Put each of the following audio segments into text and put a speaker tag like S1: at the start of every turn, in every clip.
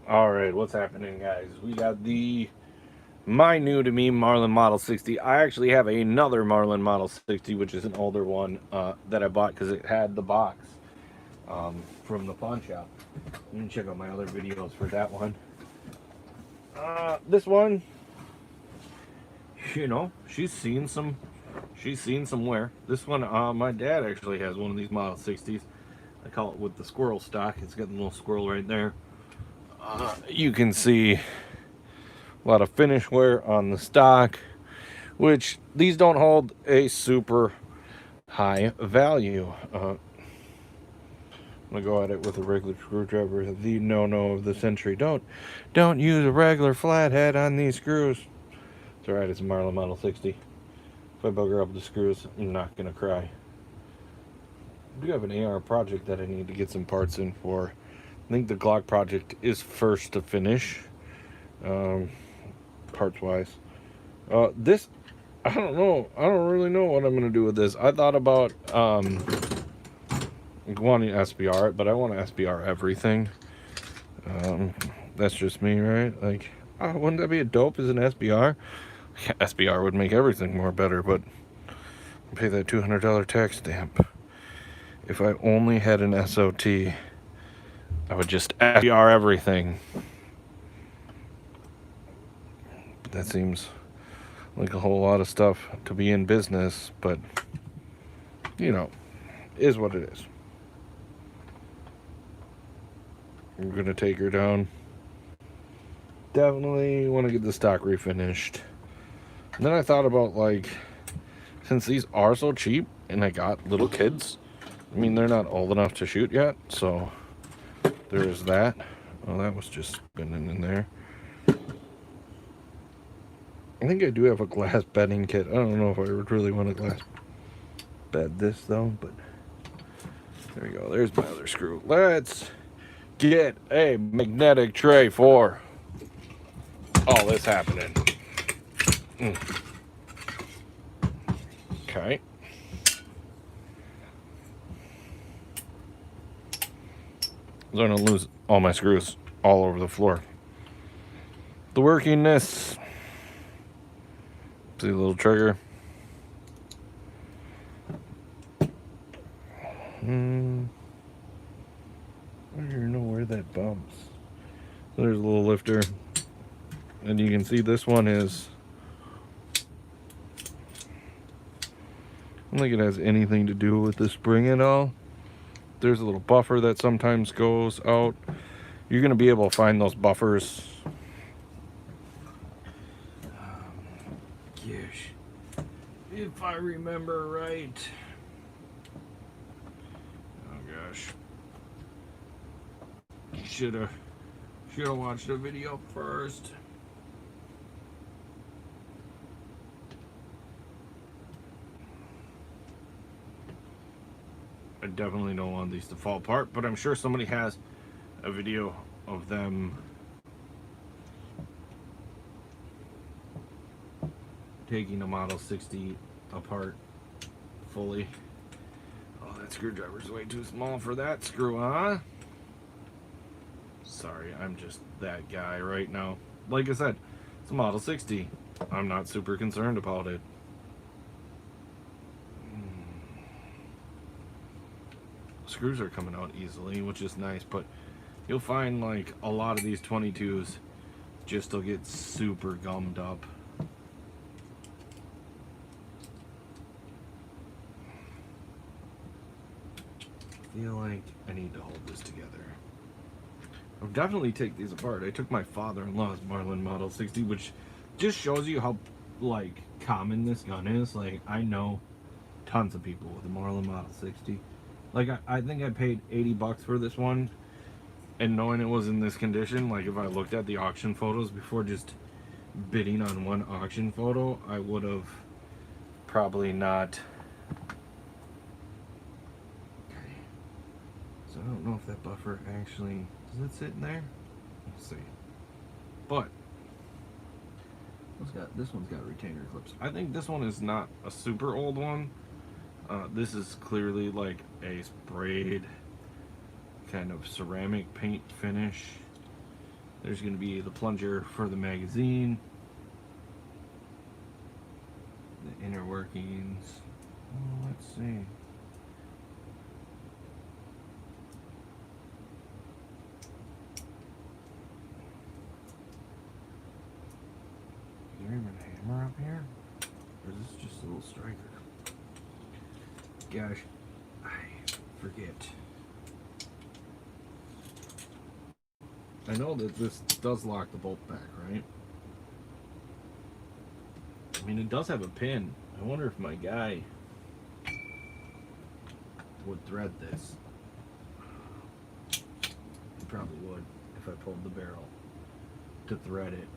S1: All right, what's happening, guys? We got the new to me Marlin Model 60. I actually have another Marlin Model 60, which is an older one that I bought because it had the box from the pawn shop. You can check out my other videos for that one. This one, she's seen some wear. This one, my dad actually has one of these Model 60s. I call it with the squirrel stock. It's got a little squirrel right there. You can see a lot of finish wear on the stock, which these don't hold a super high value. I'm gonna go at it with a regular screwdriver. The no of the century. Don't use a regular flathead on these screws. It's alright. It's a Marlin Model 60. If I bugger up the screws, I'm not gonna cry. I do have an AR project that I need to get some parts in for. I think the Glock project is first to finish, parts wise. This, I don't know. I don't really know what I'm gonna do with this. I thought about wanting to SBR it, but I want to SBR everything. That's just me, right? Like, wouldn't that be a dope as an SBR? Yeah, SBR would make everything more better, but pay that $200 tax stamp. If I only had an SOT, I would just SBR everything. But that seems like a whole lot of stuff to be in business, but you know, is what it is. We're gonna take her down. Definitely want to get the stock refinished. And then I thought about, like, since these are so cheap and I got little kids, I mean, they're not old enough to shoot yet, so there's that. Oh, that was just spinning in there. I think I do have a glass bedding kit. I don't know if I would really want to glass bed this though, but there we go. There's my other screw. Let's get a magnetic tray for all this happening. Okay. I'm going to lose all my screws all over the floor. The workingness. See the little trigger. I don't even know where that bumps. So there's a little lifter. And you can see this one is, I don't think it has anything to do with the spring at all. There's a little buffer that sometimes goes out. You're going to be able to find those buffers. Gosh, if I remember right. Oh gosh, should have watched the video first. I definitely don't want these to fall apart, but I'm sure somebody has a video of them taking a Model 60 apart fully. Oh, that screwdriver's way too small for that screw, huh? Sorry, I'm just that guy right now. Like I said, it's a Model 60. I'm not super concerned about it. Screws are coming out easily, which is nice, but you'll find like a lot of these 22s just will get super gummed up. I feel like I need to hold this together. I'll definitely take these apart. I took my father-in-law's Marlin Model 60, which just shows you how like common this gun is. Like, I know tons of people with a Marlin Model 60. Like, I think I paid $80 for this one, and knowing it was in this condition, like if I looked at the auction photos before just bidding on one auction photo, I would have probably not. Okay. So I don't know if that buffer actually, does it sit in there? Let's see. But this one's got retainer clips. I think this one is not a super old one. This is clearly like a sprayed kind of ceramic paint finish. There's going to be the plunger for the magazine, the inner workings. Oh, let's see. Is there even a hammer up here? Or is this just a little striker? Gosh, I forget. I know that this does lock the bolt back, right? I mean, it does have a pin. I wonder if my guy would thread this. He probably would if I pulled the barrel to thread it.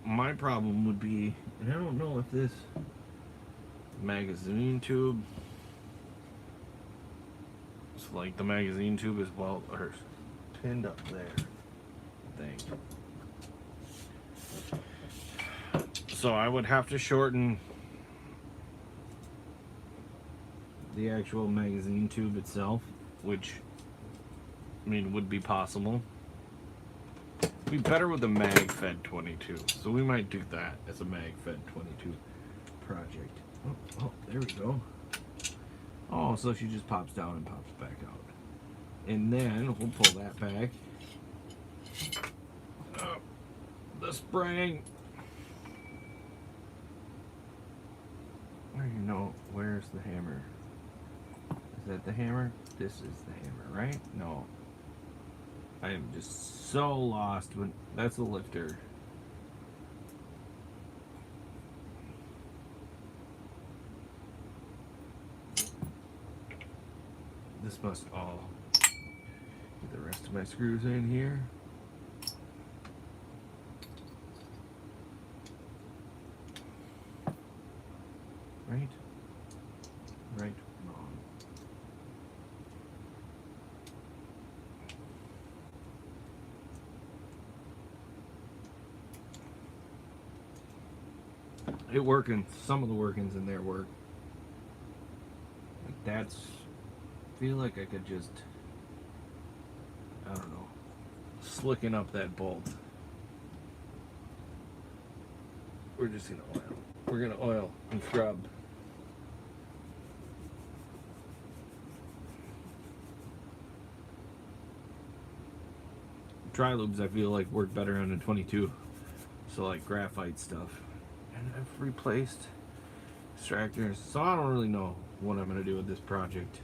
S1: My problem would be, and I don't know if this magazine tube, it's like the magazine tube is well or pinned up there, I think. So I would have to shorten the actual magazine tube itself, which I mean would be possible. Be better with a mag-fed 22, so we might do that as a mag-fed 22 project. Oh, there we go. Oh, so she just pops down and pops back out, and then we'll pull that back. The spring. Where's the hammer? Is that the hammer? This is the hammer, right? No. I am just so lost when that's a lifter. This must all get the rest of my screws in here. Right? Right, wrong. It working. Some of the workings in there work. Like that's. Feel like I could just. I don't know. Slicken up that bolt. We're just gonna oil. We're gonna oil and scrub. Tri-lubes I feel like work better on a 22. So like graphite stuff. And I've replaced extractors. So I don't really know what I'm gonna do with this project.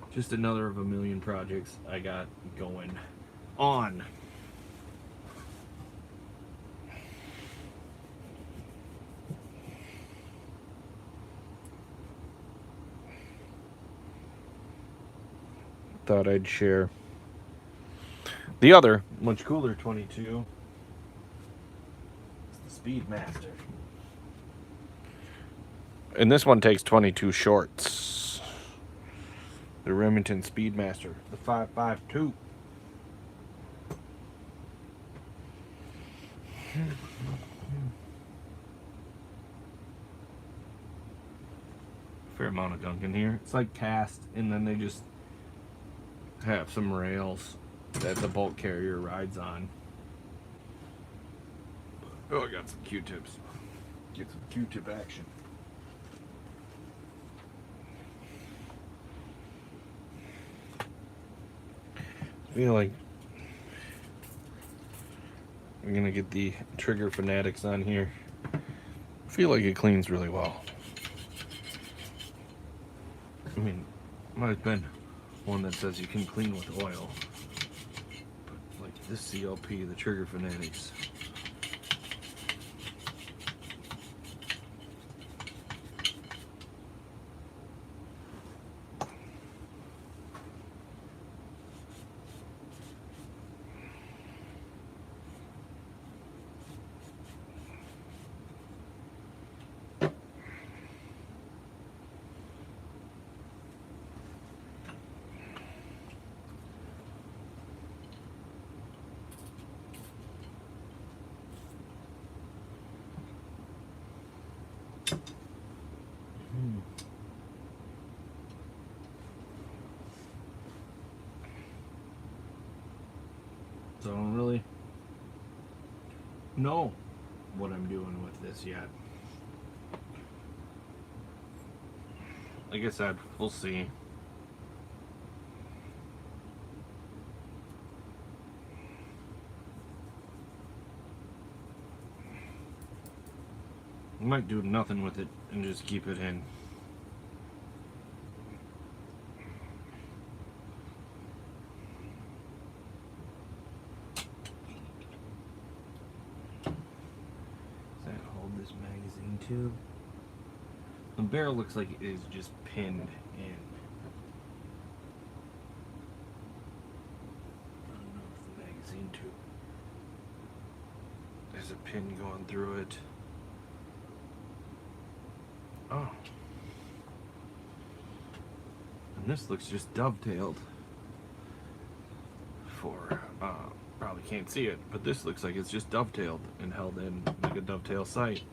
S1: Just another of a million projects I got going on. Thought I'd share. The other, much cooler 22 is the Speedmaster. And this one takes 22 shorts. The Remington Speedmaster, the 5.52. Fair amount of gunk in here. It's like cast, and then they just have some rails that the bolt carrier rides on. Oh, I got some Q-tips. Get some Q-tip action. I feel like we're gonna get the Trigger Fanatics on here. I feel like it cleans really well. I mean, might have been one that says you can clean with oil, but like this CLP, the Trigger Fanatics. So I don't really know what I'm doing with this yet. Like I said, we'll see. I might do nothing with it and just keep it in. Does that hold this magazine tube? The barrel looks like it is just pinned in. I don't know if the magazine tube. There's a pin going through it. Oh. And this looks just dovetailed. Probably can't see it, but this looks like it's just dovetailed and held in like a dovetail sight.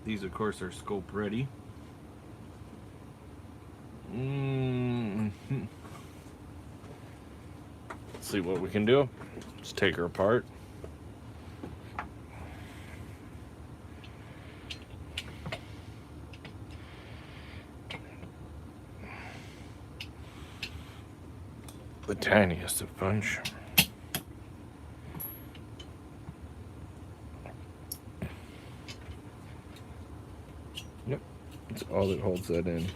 S1: These, of course, are scope ready. Let's see what we can do. Let's take her apart. The tiniest of bunch. Yep, that's all that holds that in.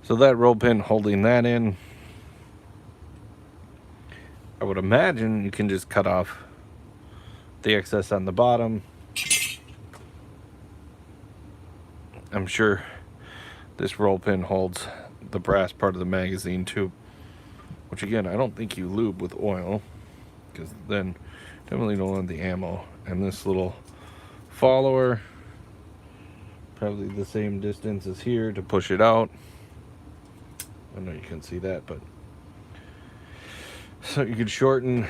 S1: So that roll pin holding that in, I would imagine you can just cut off the excess on the bottom. I'm sure this roll pin holds the brass part of the magazine tube, which again, I don't think you lube with oil, because then definitely don't want the ammo. And this little follower, probably the same distance as here to push it out. I know you can see that, but so you could shorten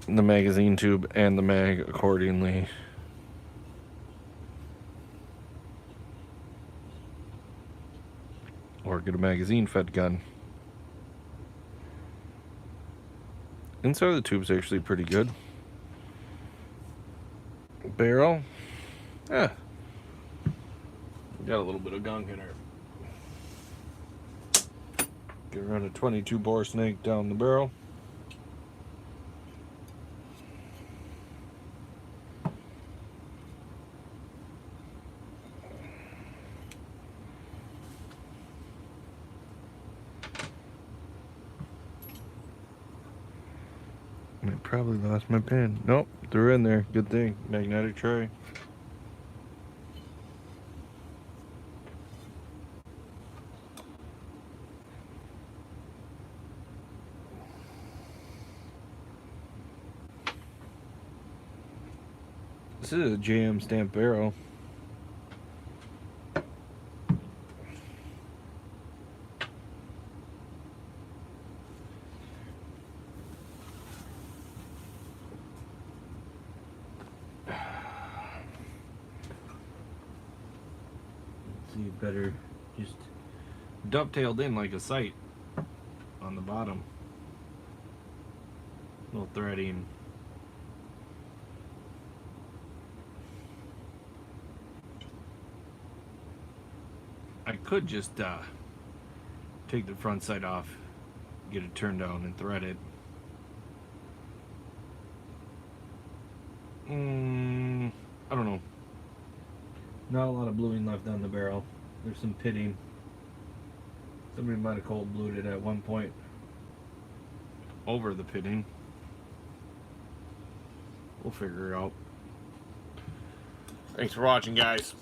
S1: the magazine tube and the mag accordingly. Or get a magazine fed gun. Inside of the tube's actually pretty good. Barrel, got a little bit of gunk in her. Get around a 22 bore snake down the barrel. I probably lost my pin. Nope, threw in there. Good thing. Magnetic tray. This is a JM stamp barrel. See, better just dovetailed in like a sight on the bottom. A little threading. I could just take the front side off, get it turned down, and thread it. I don't know. Not a lot of bluing left on the barrel. There's some pitting. Somebody might have cold blued it at one point over the pitting. We'll figure it out. Thanks for watching, guys.